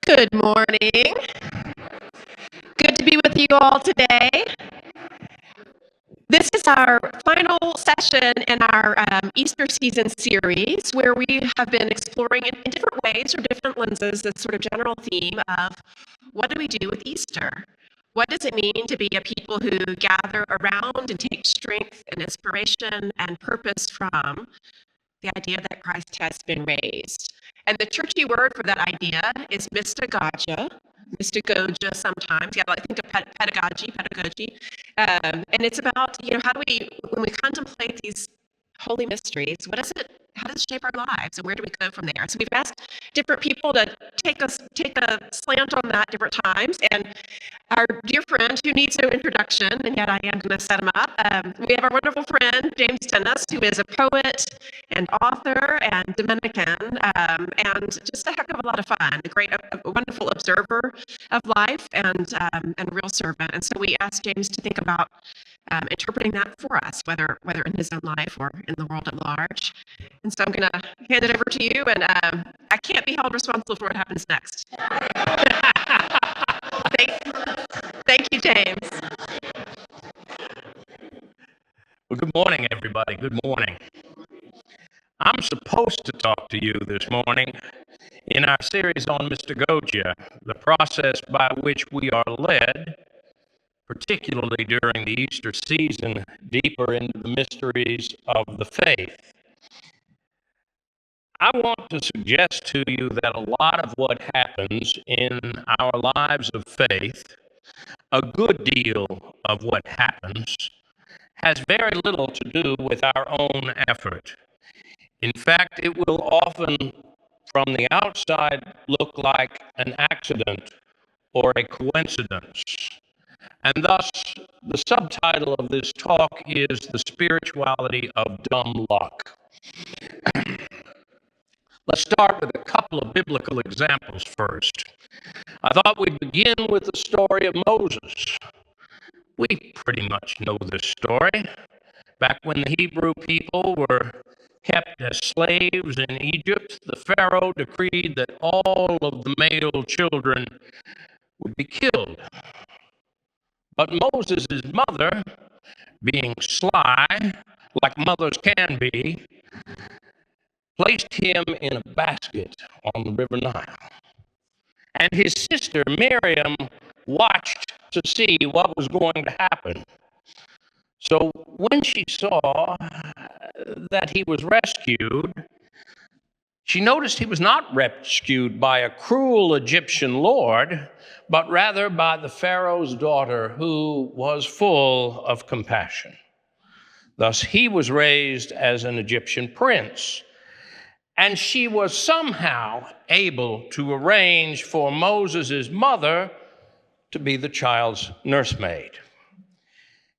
Good morning. Good to be with you all today. This is our final session in our Easter season series, where we have been exploring in different ways or different lenses this sort of general theme of what do we do with Easter? What does it mean to be a people who gather around and take strength and inspiration and purpose from the idea that Christ has been raised? And the churchy word for that idea is mystagogia sometimes. Yeah, I think of pedagogy. And it's about, how do we, when we contemplate these holy mysteries, how does it shape our lives and where do we go from there? So we've asked different people to take a slant on that different times. And our dear friend who needs no introduction, and yet I am going to set him up. We have our wonderful friend, James Dennis, who is a poet and author and Dominican, and just a heck of a lot of fun, a wonderful observer of life and a real servant. And so we asked James to think about interpreting that for us, whether in his own life or in the world at large. And so I'm going to hand it over to you, and I can't be held responsible for what happens next. Thank you, James. Well, good morning, everybody. Good morning. I'm supposed to talk to you this morning in our series on mystagogia, the process by which we are led, particularly during the Easter season, deeper into the mysteries of the faith. I want to suggest to you that a lot of what happens in our lives of faith, a good deal of what happens, has very little to do with our own effort. In fact, it will often, from the outside, look like an accident or a coincidence. And thus, the subtitle of this talk is The Spirituality of Dumb Luck. Let's start with a couple of biblical examples first. I thought we'd begin with the story of Moses. We pretty much know this story. Back when the Hebrew people were kept as slaves in Egypt, the Pharaoh decreed that all of the male children would be killed. But Moses' mother, being sly, like mothers can be, placed him in a basket on the River Nile. And his sister Miriam watched to see what was going to happen. So when she saw that he was rescued, she noticed he was not rescued by a cruel Egyptian lord, but rather by the Pharaoh's daughter, who was full of compassion. Thus, he was raised as an Egyptian prince, and she was somehow able to arrange for Moses' mother to be the child's nursemaid.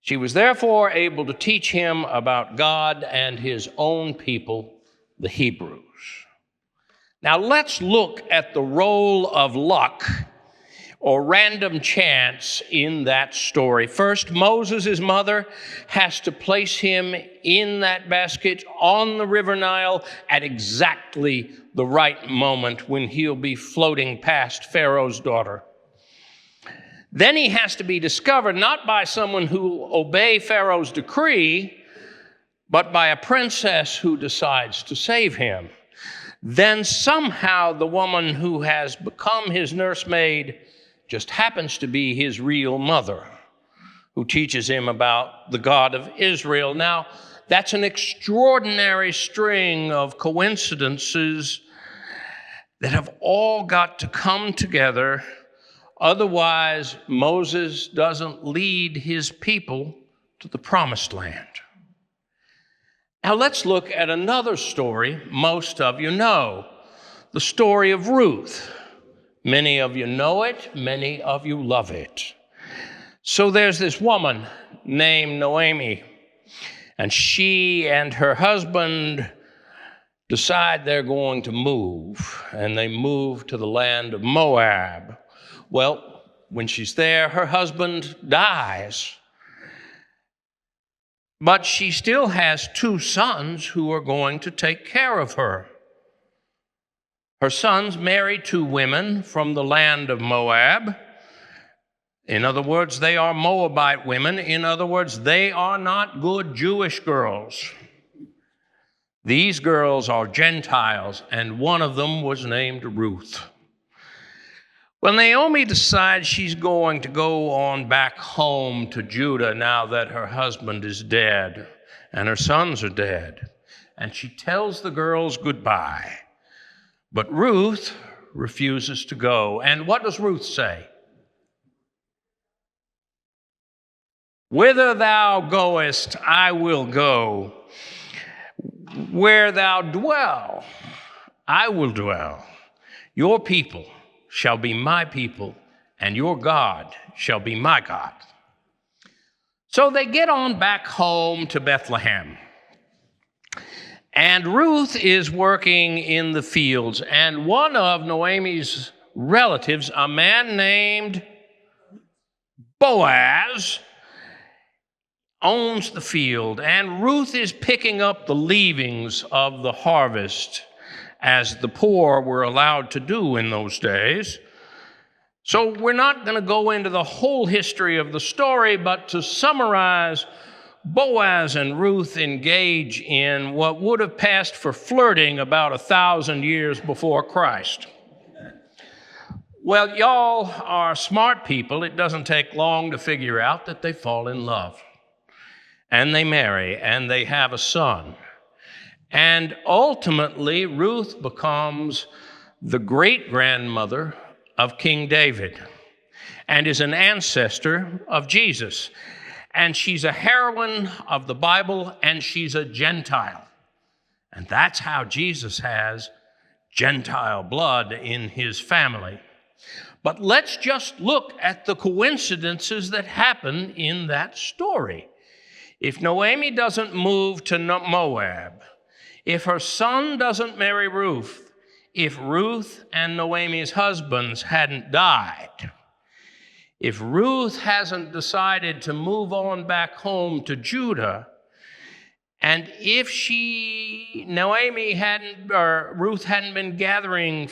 She was therefore able to teach him about God and his own people, the Hebrews. Now let's look at the role of luck or random chance in that story. First, Moses' mother has to place him in that basket on the River Nile at exactly the right moment when he'll be floating past Pharaoh's daughter. Then he has to be discovered not by someone who will obey Pharaoh's decree, but by a princess who decides to save him. Then somehow the woman who has become his nursemaid just happens to be his real mother, who teaches him about the God of Israel. Now, that's an extraordinary string of coincidences that have all got to come together. Otherwise, Moses doesn't lead his people to the promised land. Now let's look at another story most of you know, the story of Ruth. Many of you know it, many of you love it. So there's this woman named Naomi, and she and her husband decide they're going to move, and they move to the land of Moab. Well, when she's there, her husband dies. But she still has two sons who are going to take care of her. Her sons marry two women from the land of Moab. In other words, they are Moabite women. In other words, they are not good Jewish girls. These girls are Gentiles, and one of them was named Ruth. Well, Naomi decides she's going to go on back home to Judah now that her husband is dead and her sons are dead. And she tells the girls goodbye. But Ruth refuses to go. And what does Ruth say? Whither thou goest, I will go. Where thou dwell, I will dwell. Your people shall be my people, and your God shall be my God. So they get on back home to Bethlehem. And Ruth is working in the fields, and one of Naomi's relatives, a man named Boaz, owns the field, and Ruth is picking up the leavings of the harvest, as the poor were allowed to do in those days. So we're not going to go into the whole history of the story, but to summarize, Boaz and Ruth engage in what would have passed for flirting about 1,000 years before Christ. Well, y'all are smart people. It doesn't take long to figure out that they fall in love. And they marry, and they have a son. And ultimately, Ruth becomes the great-grandmother of King David and is an ancestor of Jesus. And she's a heroine of the Bible, and she's a Gentile. And that's how Jesus has Gentile blood in his family. But let's just look at the coincidences that happen in that story. If Naomi doesn't move to Moab, if her son doesn't marry Ruth, if Ruth and Naomi's husbands hadn't died, if Ruth hasn't decided to move on back home to Judah, and if Ruth hadn't been gathering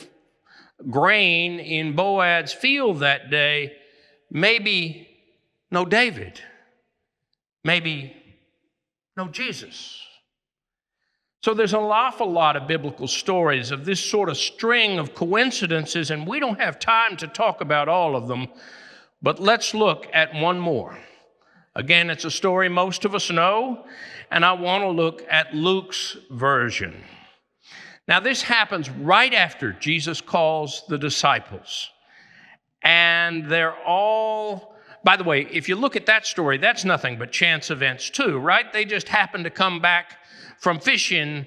grain in Boaz's field that day, maybe no David, maybe no Jesus. So there's an awful lot of biblical stories of this sort of string of coincidences, and we don't have time to talk about all of them, but let's look at one more. Again, it's a story most of us know, and I want to look at Luke's version. Now, this happens right after Jesus calls the disciples, and they're all... By the way, if you look at that story, that's nothing but chance events too, right? They just happen to come back from fishing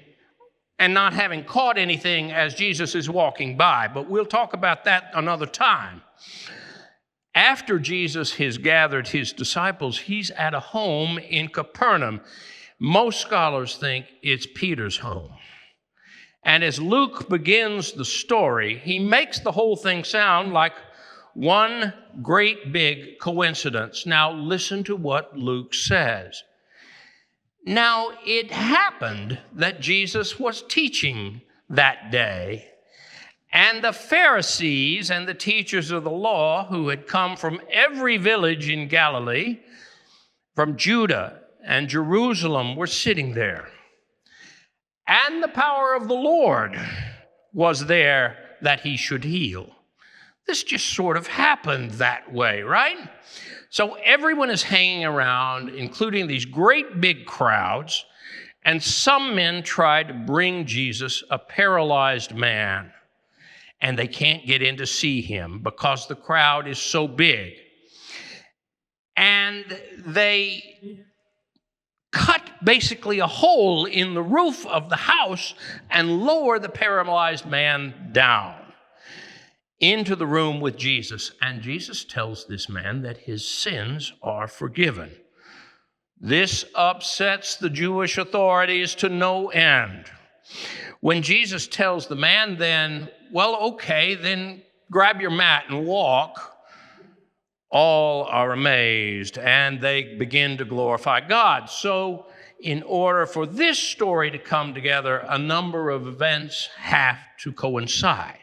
and not having caught anything as Jesus is walking by. But we'll talk about that another time. After Jesus has gathered his disciples, he's at a home in Capernaum. Most scholars think it's Peter's home. And as Luke begins the story, he makes the whole thing sound like one great big coincidence. Now listen to what Luke says. Now it happened that Jesus was teaching that day, and the Pharisees and the teachers of the law who had come from every village in Galilee, from Judah and Jerusalem, were sitting there. And the power of the Lord was there that he should heal. This just sort of happened that way, right? So everyone is hanging around, including these great big crowds, and some men try to bring Jesus a paralyzed man, and they can't get in to see him because the crowd is so big. And they cut basically a hole in the roof of the house and lower the paralyzed man down into the room with Jesus. And Jesus tells this man that his sins are forgiven. This upsets the Jewish authorities to no end. When Jesus tells the man then, well, okay, then grab your mat and walk, all are amazed and they begin to glorify God. So in order for this story to come together, a number of events have to coincide.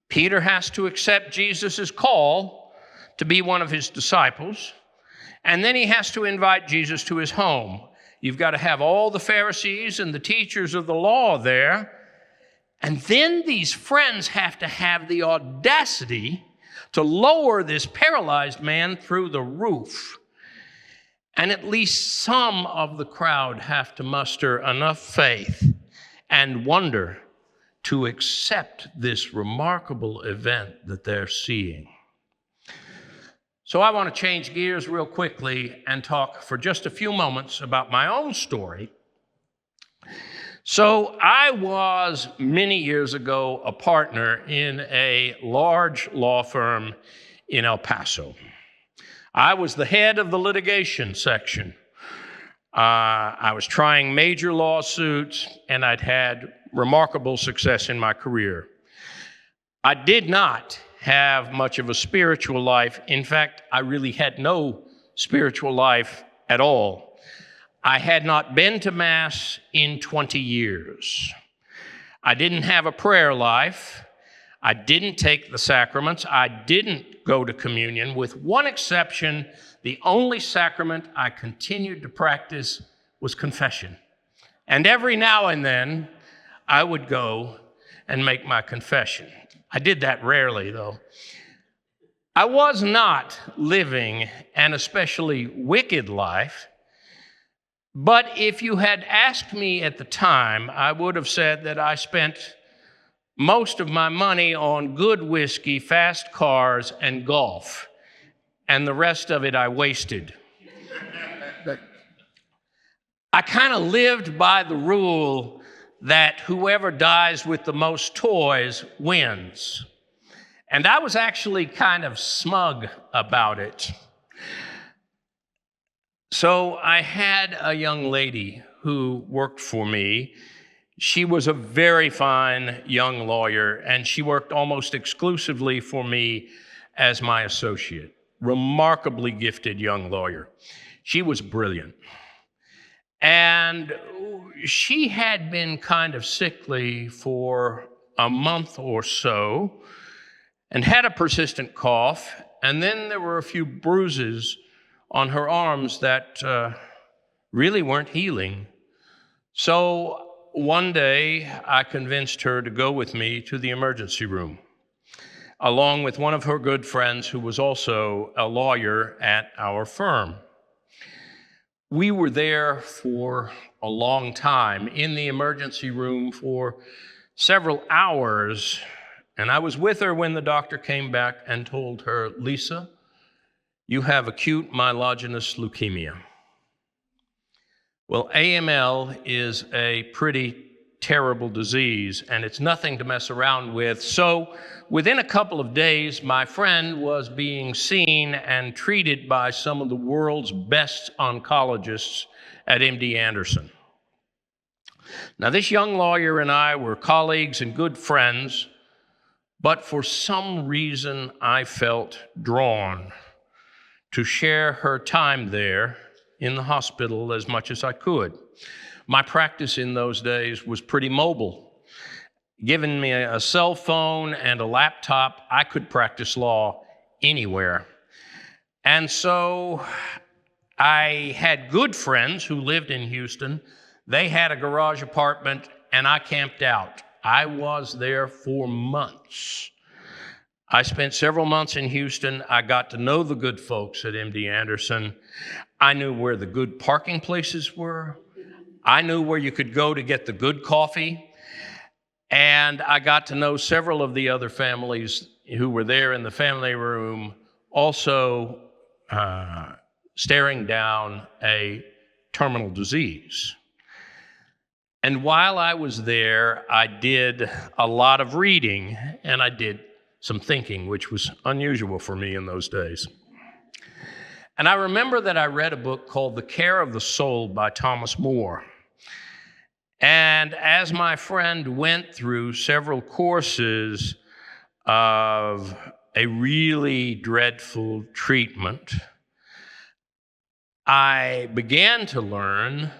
Peter has to accept Jesus' call to be one of his disciples, and then he has to invite Jesus to his home. You've got to have all the Pharisees and the teachers of the law there, and then these friends have to have the audacity to lower this paralyzed man through the roof. And at least some of the crowd have to muster enough faith and wonder to accept this remarkable event that they're seeing. So I want to change gears real quickly and talk for just a few moments about my own story. So I was, many years ago, a partner in a large law firm in El Paso. I was the head of the litigation section. I was trying major lawsuits, and I'd had remarkable success in my career. I did not have much of a spiritual life. In fact, I really had no spiritual life at all. I had not been to Mass in 20 years. I didn't have a prayer life. I didn't take the sacraments. I didn't go to communion. With one exception, the only sacrament I continued to practice was confession. And every now and then, I would go and make my confession. I did that rarely, though. I was not living an especially wicked life, but if you had asked me at the time, I would have said that I spent most of my money on good whiskey, fast cars, and golf, and the rest of it I wasted. I kind of lived by the rule that whoever dies with the most toys wins. And I was actually kind of smug about it. So I had a young lady who worked for me. She was a very fine young lawyer, and she worked almost exclusively for me as my associate. Remarkably gifted young lawyer. She was brilliant. And she had been kind of sickly for a month or so and had a persistent cough, and then there were a few bruises on her arms that really weren't healing. So one day, I convinced her to go with me to the emergency room, along with one of her good friends who was also a lawyer at our firm. We were there for a long time, in the emergency room for several hours, and I was with her when the doctor came back and told her, "Lisa, you have acute myelogenous leukemia." Well, AML is a pretty terrible disease, and it's nothing to mess around with. So within a couple of days, my friend was being seen and treated by some of the world's best oncologists at MD Anderson. Now, this young lawyer and I were colleagues and good friends, but for some reason, I felt drawn to share her time there in the hospital as much as I could. My practice in those days was pretty mobile. Given me a cell phone and a laptop, I could practice law anywhere. And so I had good friends who lived in Houston. They had a garage apartment, and I camped out. I was there for months. I spent several months in Houston. I got to know the good folks at MD Anderson. I knew where the good parking places were. I knew where you could go to get the good coffee. And I got to know several of the other families who were there in the family room, also staring down a terminal disease. And while I was there, I did a lot of reading, and I did some thinking, which was unusual for me in those days. And I remember that I read a book called The Care of the Soul by Thomas More. And as my friend went through several courses of a really dreadful treatment, I began to learn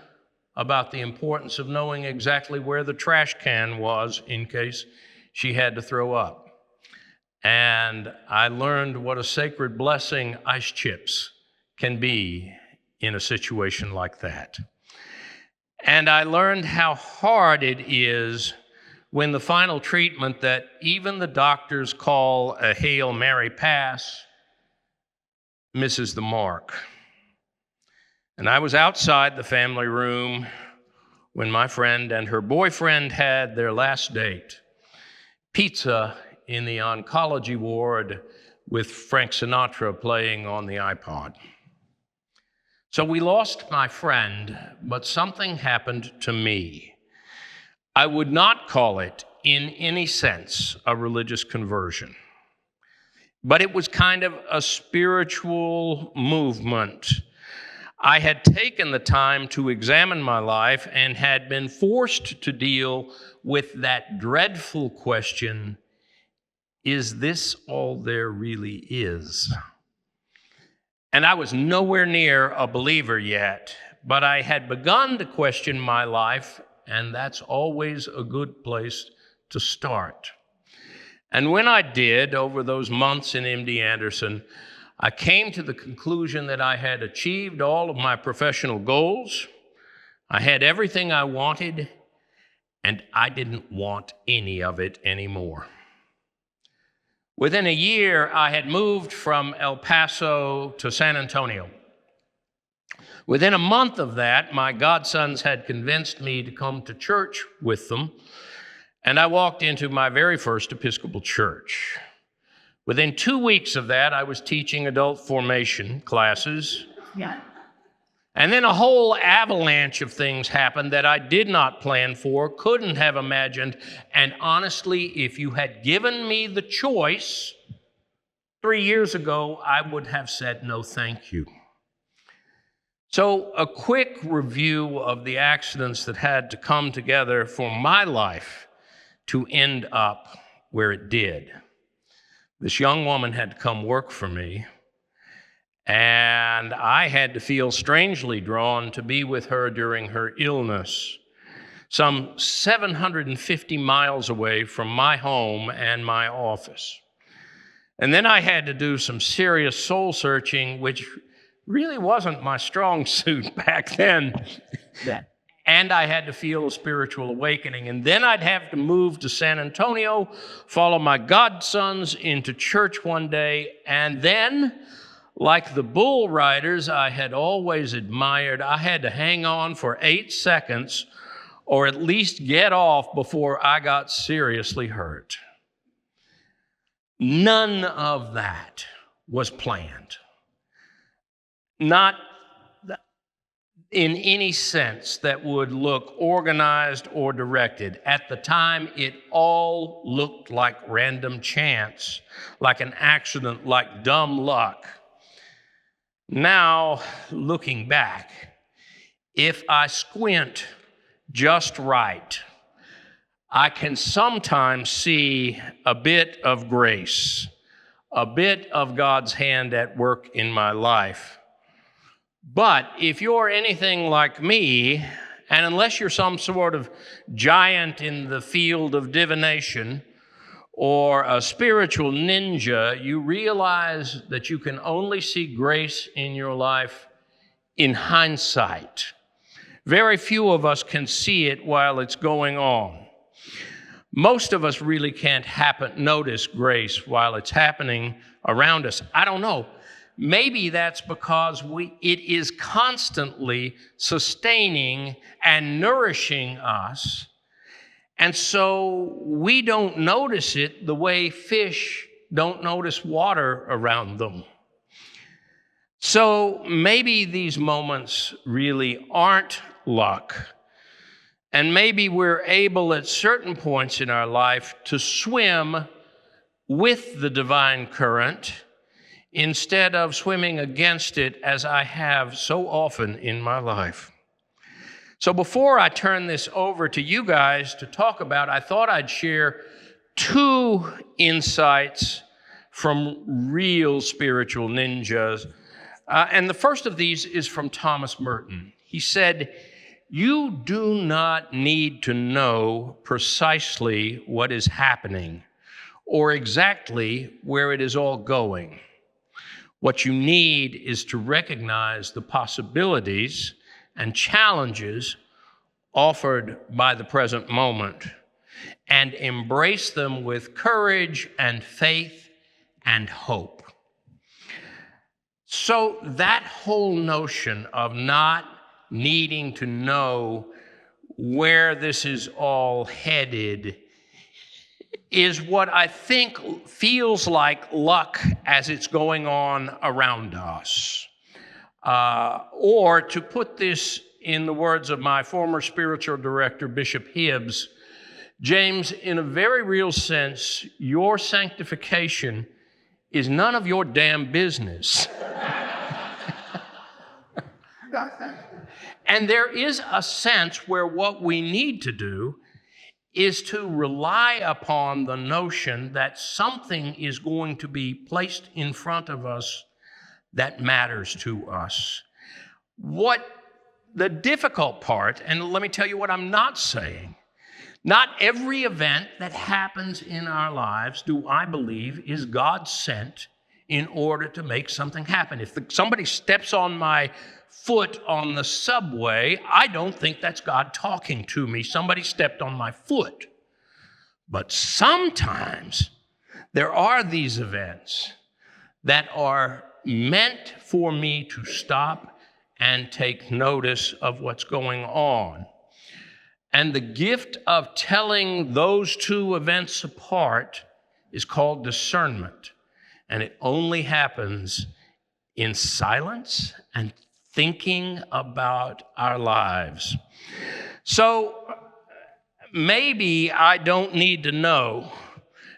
about the importance of knowing exactly where the trash can was in case she had to throw up. And I learned what a sacred blessing ice chips can be in a situation like that. And I learned how hard it is when the final treatment that even the doctors call a Hail Mary pass misses the mark. And I was outside the family room when my friend and her boyfriend had their last date. Pizza in the oncology ward with Frank Sinatra playing on the iPod. So we lost my friend, but something happened to me. I would not call it, in any sense, a religious conversion, but it was kind of a spiritual movement. I had taken the time to examine my life and had been forced to deal with that dreadful question, is this all there really is? And I was nowhere near a believer yet, but I had begun to question my life, and that's always a good place to start. And when I did, over those months in MD Anderson, I came to the conclusion that I had achieved all of my professional goals. I had everything I wanted, and I didn't want any of it anymore. Within a year, I had moved from El Paso to San Antonio. Within a month of that, my godsons had convinced me to come to church with them, and I walked into my very first Episcopal church. Within 2 weeks of that, I was teaching adult formation classes. Yeah. And then a whole avalanche of things happened that I did not plan for, couldn't have imagined. And honestly, if you had given me the choice 3 years ago, I would have said no, thank you. So a quick review of the accidents that had to come together for my life to end up where it did. This young woman had to come work for me, and I had to feel strangely drawn to be with her during her illness, some 750 miles away from my home and my office. And then I had to do some serious soul searching, which really wasn't my strong suit back then. Yeah. And I had to feel a spiritual awakening. And then I'd have to move to San Antonio, follow my godsons into church one day, and then, like the bull riders I had always admired, I had to hang on for 8 seconds or at least get off before I got seriously hurt. None of that was planned. Not in any sense that would look organized or directed. At the time, it all looked like random chance, like an accident, like dumb luck. Now, looking back, if I squint just right, I can sometimes see a bit of grace, a bit of God's hand at work in my life. But if you're anything like me, and unless you're some sort of giant in the field of divination or a spiritual ninja, you realize that you can only see grace in your life in hindsight. Very few of us can see it while it's going on. Most of us really can't notice grace while it's happening around us. I don't know. Maybe that's because it is constantly sustaining and nourishing us, and so we don't notice it the way fish don't notice water around them. So maybe these moments really aren't luck, and maybe we're able at certain points in our life to swim with the divine current instead of swimming against it, as I have so often in my life. So before I turn this over to you guys to talk about, I thought I'd share 2 insights from real spiritual ninjas And the first of these is from Thomas Merton. He said, "You do not need to know precisely what is happening or exactly where it is all going. What you need is to recognize the possibilities and challenges offered by the present moment and embrace them with courage and faith and hope." So that whole notion of not needing to know where this is all headed is what I think feels like luck as it's going on around us. Or to put this in the words of my former spiritual director, Bishop Hibbs, James, in a very real sense, your sanctification is none of your damn business. And there is a sense where what we need to do is to rely upon the notion that something is going to be placed in front of us that matters to us. What the difficult part, and let me tell you what I'm not saying, not every event that happens in our lives do I believe is God sent in order to make something happen. If somebody steps on my foot on the subway, I don't think that's God talking to me. Somebody stepped on my foot. But sometimes there are these events that are meant for me to stop and take notice of what's going on. And the gift of telling those two events apart is called discernment. And it only happens in silence and thinking about our lives. So maybe I don't need to know,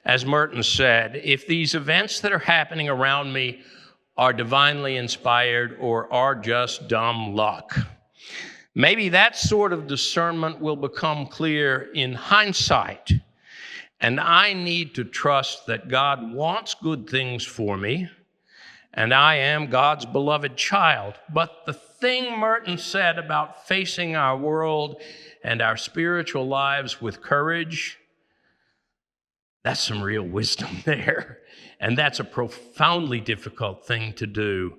as Merton said, if these events that are happening around me are divinely inspired or are just dumb luck. Maybe that sort of discernment will become clear in hindsight. And I need to trust that God wants good things for me, and I am God's beloved child. But the thing Merton said about facing our world and our spiritual lives with courage, that's some real wisdom there. And that's a profoundly difficult thing to do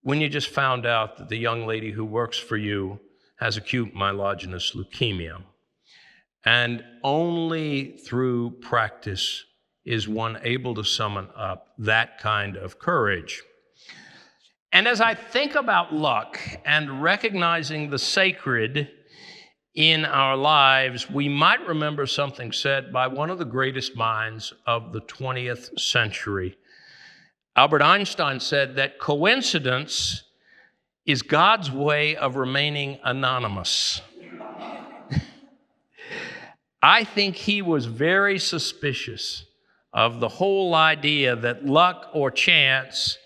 when you just found out that the young lady who works for you has acute myelogenous leukemia. And only through practice is one able to summon up that kind of courage. And as I think about luck and recognizing the sacred in our lives, we might remember something said by one of the greatest minds of the 20th century. Albert Einstein said that coincidence is God's way of remaining anonymous. I think he was very suspicious of the whole idea that luck or chance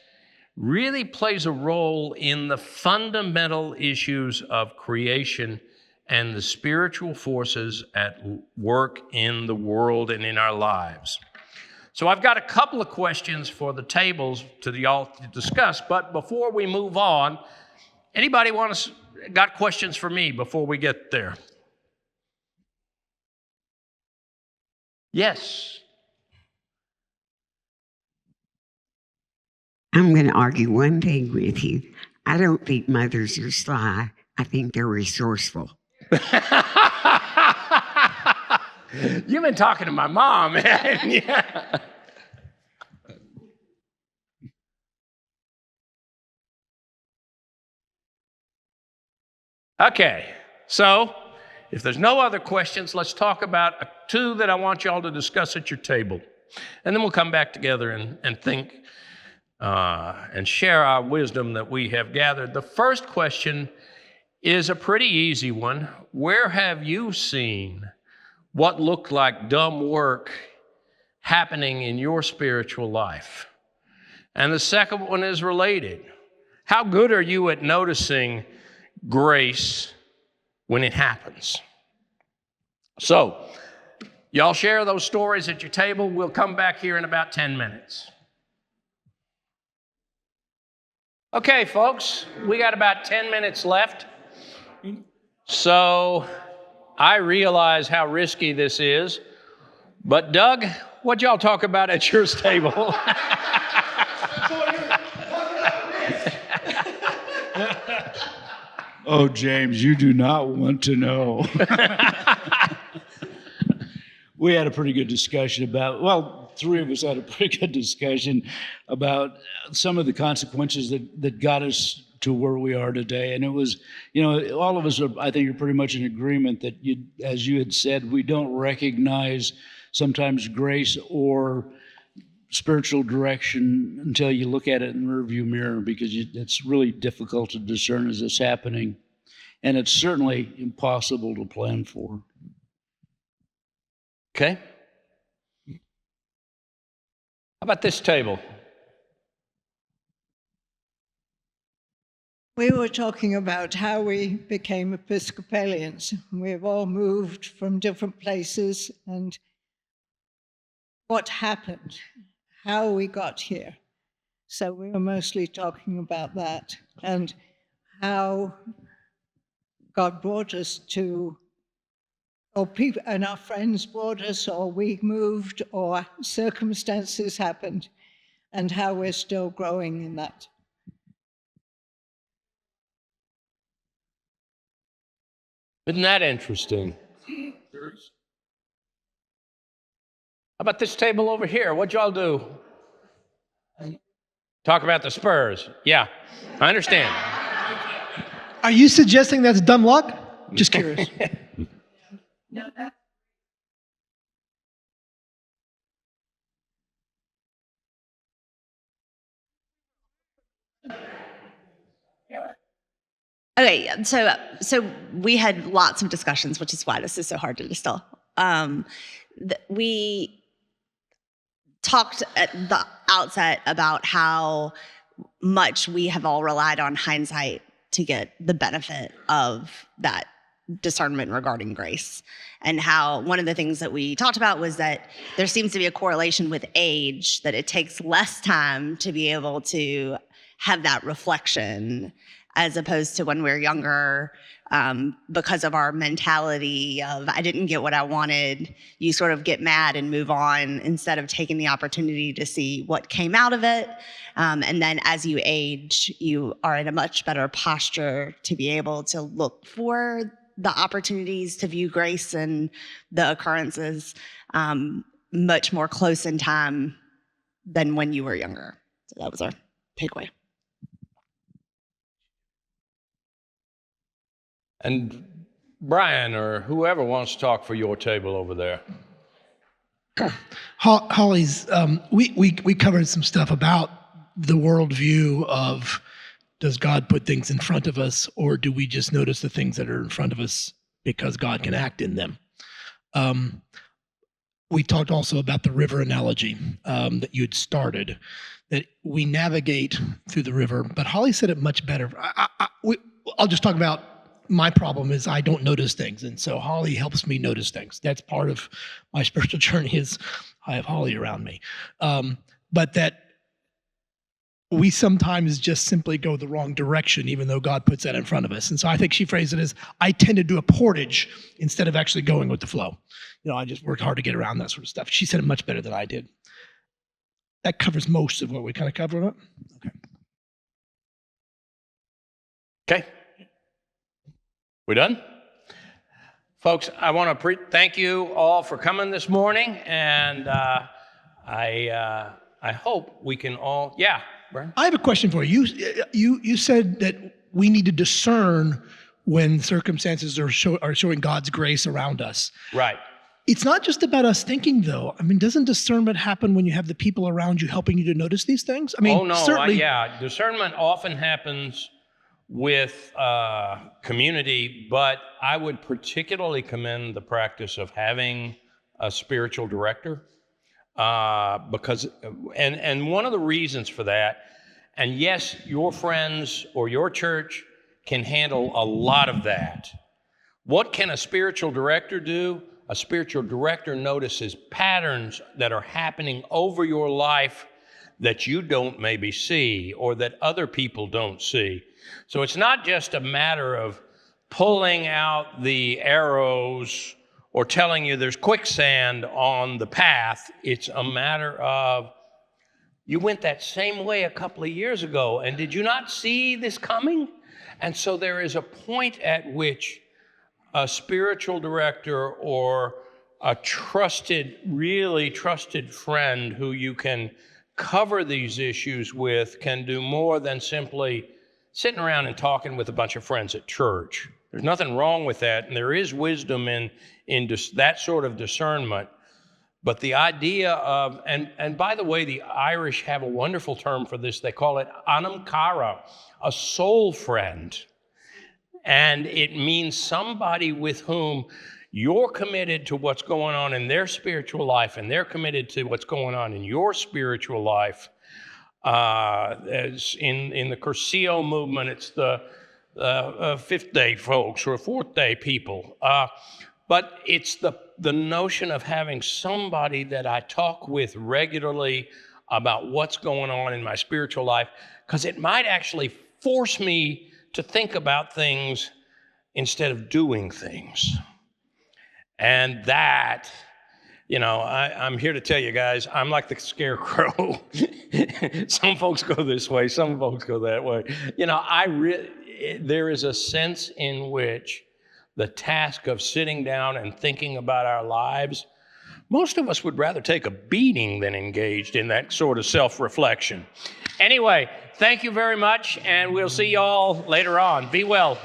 really plays a role in the fundamental issues of creation and the spiritual forces at work in the world and in our lives. So I've got a couple of questions for the tables to y'all to discuss, but before we move on, anybody got questions for me before we get there? Yes. I'm going to argue one thing with you. I don't think mothers are sly. I think they're resourceful. You've been talking to my mom, man. Yeah. Okay, so if there's no other questions, let's talk about two that I want y'all to discuss at your table. And then we'll come back together and think and share our wisdom that we have gathered. The first question is a pretty easy one. Where have you seen what looked like dumb work happening in your spiritual life? And the second one is related. How good are you at noticing grace when it happens? So, y'all share those stories at your table. We'll come back here in about 10 minutes. Okay, folks, we got about 10 minutes left. So I realize how risky this is. But Doug, what'd y'all talk about at your table? Oh, James, you do not want to know. We had a pretty good discussion about, well, three of us had a pretty good discussion about some of the consequences that got us to where we are today. And it was, all of us are, I think, are pretty much in agreement that as you had said, we don't recognize sometimes grace or spiritual direction until you look at it in the rearview mirror, because it's really difficult to discern as it's happening. And it's certainly impossible to plan for. Okay. How about this table? We were talking about how we became Episcopalians. We've all moved from different places and what happened, how we got here. So we were mostly talking about that and how God brought us to, or people and our friends brought us, or we moved, or circumstances happened, and how we're still growing in that. Isn't that interesting? How about this table over here? What'd y'all do? Talk about the Spurs. Yeah, I understand. Are you suggesting that's dumb luck? Just curious. Okay, so we had lots of discussions, which is why this is so hard to distill. We talked at the outset about how much we have all relied on hindsight to get the benefit of that discernment regarding grace, and how one of the things that we talked about was that there seems to be a correlation with age, that it takes less time to be able to have that reflection as opposed to when we're younger, because of our mentality of, I didn't get what I wanted, you sort of get mad and move on instead of taking the opportunity to see what came out of it. And then as you age, you are in a much better posture to be able to look for the opportunities to view grace and the occurrences much more close in time than when you were younger. So that was our takeaway. And Brian or whoever wants to talk for your table over there. Holly's, we covered some stuff about the worldview of, does God put things in front of us, or do we just notice the things that are in front of us because God can act in them? We talked also about the river analogy that you'd started, that we navigate through the river, but Holly said it much better. I'll just talk about my problem is I don't notice things, and so Holly helps me notice things. That's part of my spiritual journey, is I have Holly around me. But that we sometimes just simply go the wrong direction, even though God puts that in front of us. And so I think she phrased it as, I tend to do a portage instead of actually going with the flow. I just worked hard to get around that sort of stuff. She said it much better than I did. That covers most of what we kind of covered. Okay. We done? Folks, I want to thank you all for coming this morning, and I hope we can all, yeah, Brian? I have a question for you. You said that we need to discern when circumstances are showing God's grace around us. Right. It's not just about us thinking, though. I mean, doesn't discernment happen when you have the people around you helping you to notice these things? I mean, certainly. Yeah, discernment often happens with community, but I would particularly commend the practice of having a spiritual director, because one of the reasons for that, and yes, your friends or your church can handle a lot of that. What can a spiritual director do? A spiritual director notices patterns that are happening over your life that you don't maybe see or that other people don't see. So it's not just a matter of pulling out the arrows or telling you there's quicksand on the path. It's a matter of, you went that same way a couple of years ago, and did you not see this coming? And so there is a point at which a spiritual director or a trusted, really trusted friend who you can cover these issues with can do more than simply sitting around and talking with a bunch of friends at church. There's nothing wrong with that, and there is wisdom in that sort of discernment. But the idea of, and by the way, the Irish have a wonderful term for this. They call it anam cara, a soul friend. And it means somebody with whom you're committed to what's going on in their spiritual life, and they're committed to what's going on in your spiritual life. As in the Cursillo movement, it's the fifth day folks or fourth day people. But it's the notion of having somebody that I talk with regularly about what's going on in my spiritual life, because it might actually force me to think about things instead of doing things. And that, I'm here to tell you guys, I'm like the scarecrow. Some folks go this way, some folks go that way. There is a sense in which the task of sitting down and thinking about our lives, most of us would rather take a beating than engaged in that sort of self-reflection. Anyway, thank you very much, and we'll see you all later on. Be well.